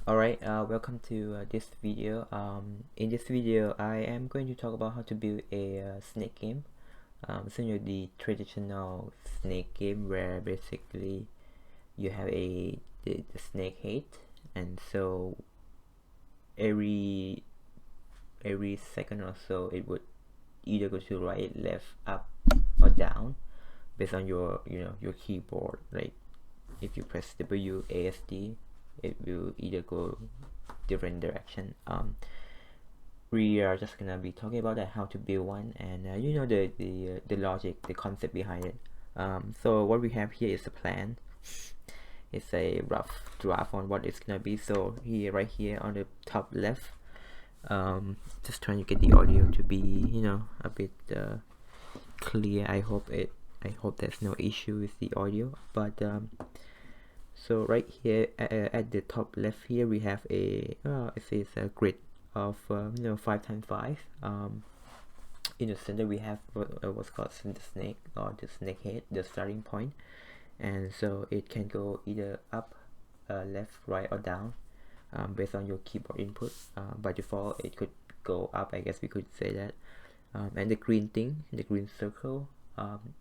Alright, welcome to this video. In this video, I am going to talk about how to build a snake game. So the traditional snake game where basically you have the snake head, and so every second or so it would either go to right, left, up, or down based on your your keyboard. Like if you press WASD, it will either go different direction. We are just gonna be talking about that, how to build one, and the logic, the concept behind it. So what we have here is a plan. It's a rough draft on what it's gonna be. So here, right here on the top left, just trying to get the audio to be a bit clear. I hope there's no issue with the audio, but so right here at the top left here we have it is a grid of 5x5. In the center we have what's called the snake, or the snake head, the starting point, and so it can go either up, left, right, or down, based on your keyboard input. By default it could go up, I guess we could say that. And the green thing, the green circle,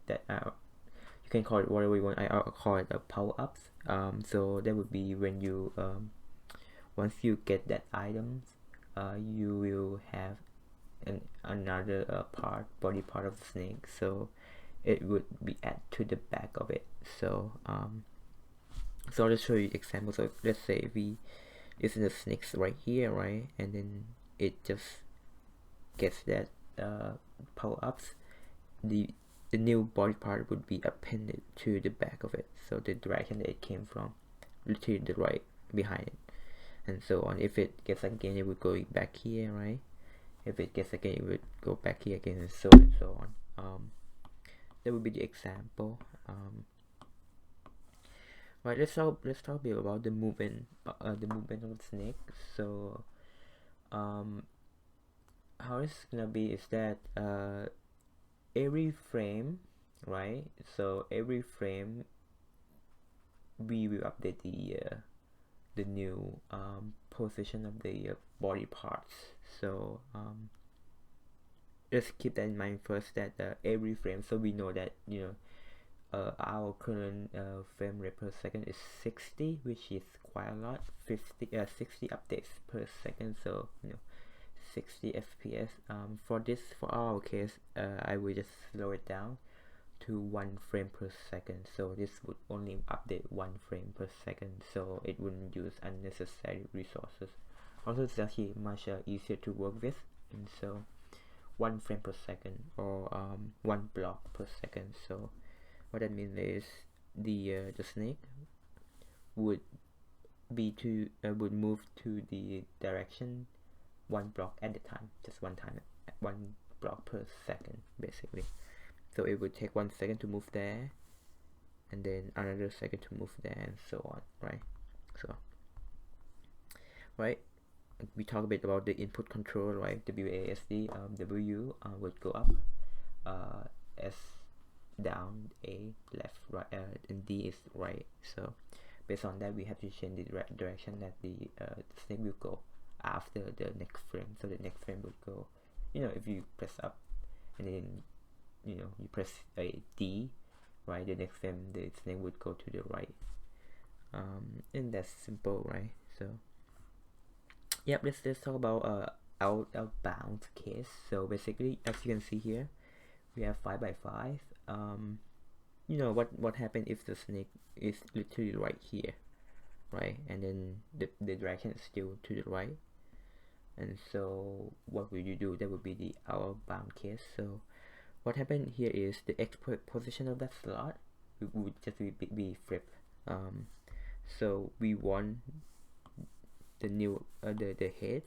that you can call it whatever you want. I'll call it a power-ups. So that would be when you once you get that items, you will have another body part of the snake, so it would be added to the back of it. So so I'll show you example. So let's say this is the snakes right here, right, and then it just gets that power-ups. The new body part would be appended to the back of it, so the direction that it came from, literally the right behind it, and so on. If it gets again, it would go back here, right? If it gets again, it would go back here again, and so on. That would be the example. Right, let's talk a bit about the movement of the snake. So how it's gonna be is that every frame, right? So every frame we will update the new position of the body parts. So just keep that in mind first, that every frame, so we know that our current frame rate per second is 60, which is quite a lot. 60 updates per second, so 60 fps. For our case, I will just slow it down to 1 frame per second, so this would only update 1 frame per second, so it wouldn't use unnecessary resources. Also, it's actually much easier to work with, and so 1 frame per second, or 1 block per second. So what that means is the snake would move to the direction 1 block at a time, just one time, 1 block per second basically. So it would take 1 second to move there, and then another second to move there, and so on, right? So right, we talk a bit about the input control, right? WASD, W would go up, S down, A left, right, and D is right. So based on that, we have to change the direction that the snake will go after the next frame. So the next frame would go, if you press up and then you press a D, right, the next frame the snake would go to the right. And that's simple, right? So yep, let's talk about outbound case. So basically, as you can see here, we have 5x5. What happened if the snake is literally right here, right, and then the direction is still to the right, and so what will you do? That would be the outbound case. So what happened here is the X position of that slot would just be flipped. So we want the new the head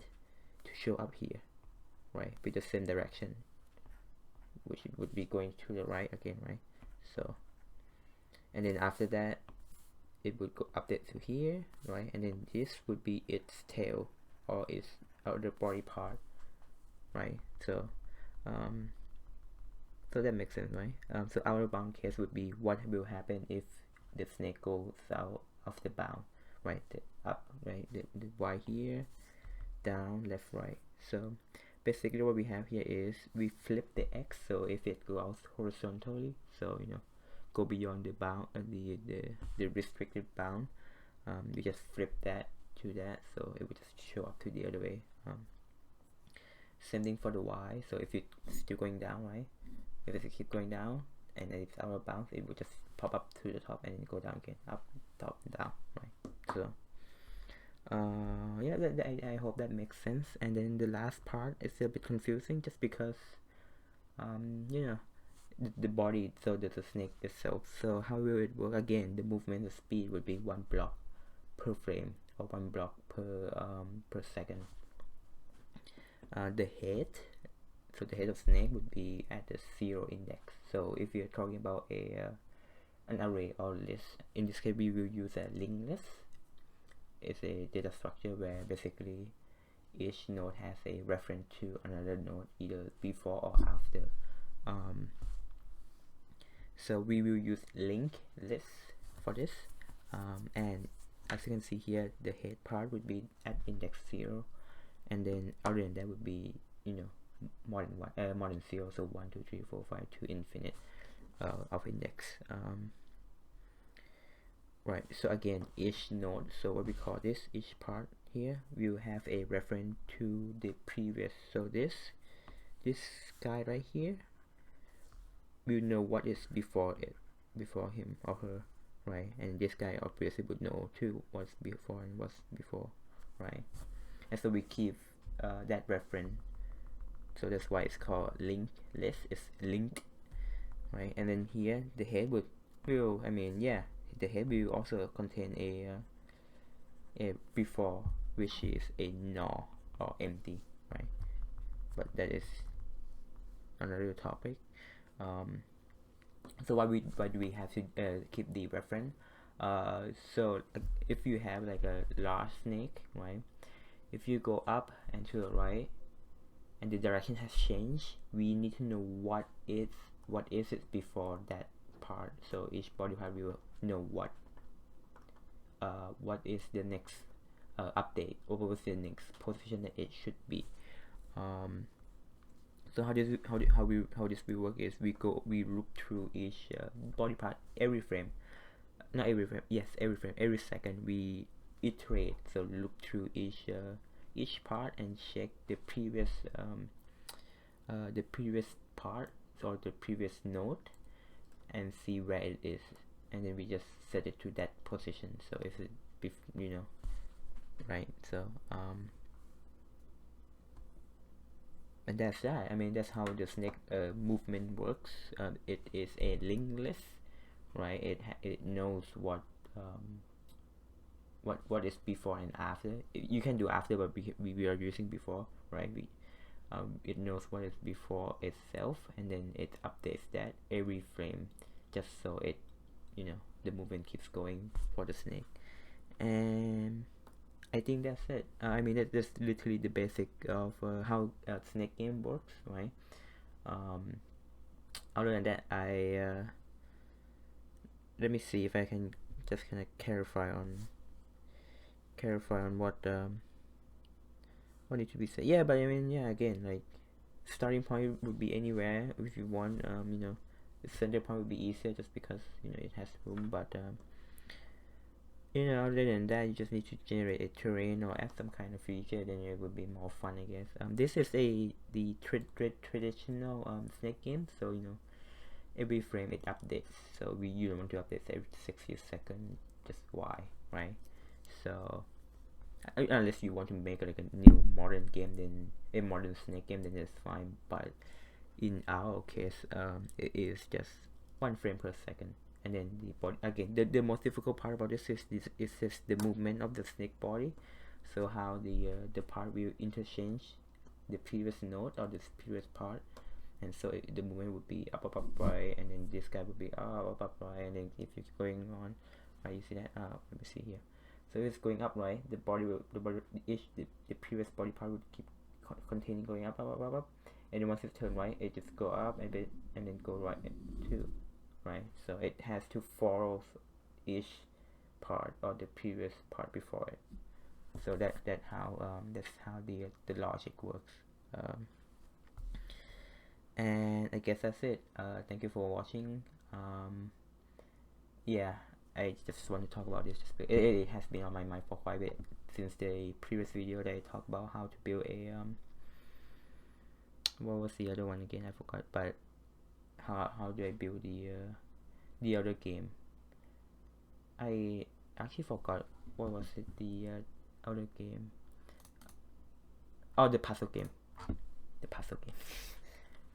to show up here, right, with the same direction, which it would be going to the right again, right? So, and then after that it would go update to here, right, and then this would be its tail, or its outer body part, right? So so that makes sense, right? So outer bound case would be what will happen if the snake goes out of the bound, right? right? The Y here, down, left, right. So basically what we have here is we flip the X, so if it goes horizontally, so go beyond the bound, the restricted bound, you just flip that to that, so it will just show up to the other way. Same thing for the Y, so if it's still going down, right? If it keep going down and it's out of bounds, it will just pop up to the top and then go down again, up, top, down, right? So yeah, I hope that makes sense. And then the last part is a bit confusing just because the body, so there's a snake itself. So how will it work? Again, the movement, the speed would be 1 block per frame, or 1 block per second. The head, so the head of snake would be at the 0 index. So if you're talking about an array or list, in this case we will use a linked list. It's a data structure where basically each node has a reference to another node, either before or after. So we will use linked list for this, and as you can see here, the head part would be at index 0, and then other than that would be more than 0, so 1 2 3 4 5 to infinite of index. Right, so again, each node, so what we call this, each part here will have a reference to the previous. So this guy right here will know what is before him or her, right? And this guy obviously would know too what's before and what's before, right? And so we keep that reference, so that's why it's called linked list. It's linked, right? And then here the head will the head will also contain a before, which is a null or empty, right? But that is another topic. So why do we have to keep the reference? So if you have like a large snake, right? If you go up and to the right, and the direction has changed, we need to know what is it before that part. So each body part will know what is the next update, or what was the next position that it should be. So how this will work is we look through each body part every frame, not every frame, yes, every frame, every second we iterate. So look through each part and check the previous part or the previous node and see where it is, and then we just set it to that position. So if it right, so and that's that. I mean, that's how the snake movement works. It is a linked list, right? It knows what is before and after. You can do after, but we are using before, right? It knows what is before itself, and then it updates that every frame, just so it the movement keeps going for the snake. And I think that's it. I mean, that's literally the basic of how a snake game works, right? Other than that, let me see if I can just kind of clarify on what needs to be said. Yeah, but I mean, yeah, again, like starting point would be anywhere if you want. The center point would be easier just because it has room, but other than that, you just need to generate a terrain or add some kind of feature, then it would be more fun, I guess. This is the traditional snake game, so every frame it updates, so you don't want to update every 60 seconds, just why, right? So unless you want to make like a new modern game, then a modern snake game, then it's fine. But in our case, it is just 1 frame per second. And then the body, again, the most difficult part about this is just the movement of the snake body. So how the part will interchange the previous node or this previous part, and so the movement would be up, right, and then this guy would be up, right, and then if it's going on, right, you see that? Let me see here. So if it's going up, right, the previous body part would keep continuing going up, and then once it's turned right, it just go up and then go right too. Right, so it has to follow each part or the previous part before it. So that's how the logic works. um, and I guess that's it. Thank you for watching. Yeah, I just want to talk about this. It has been on my mind for quite a bit since the previous video that I talked about how to build a what was the other one again? I forgot. But how do I build the other game? I actually forgot what was it. The other game. Oh, the puzzle game. The puzzle game.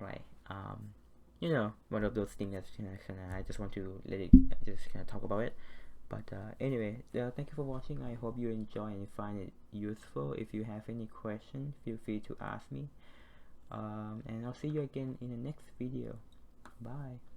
Right. You know, one of those things that's I just want to let it just kind of talk about it. But anyway, thank you for watching. I hope you enjoy and find it useful. If you have any questions, feel free to ask me. And I'll see you again in the next video. Bye.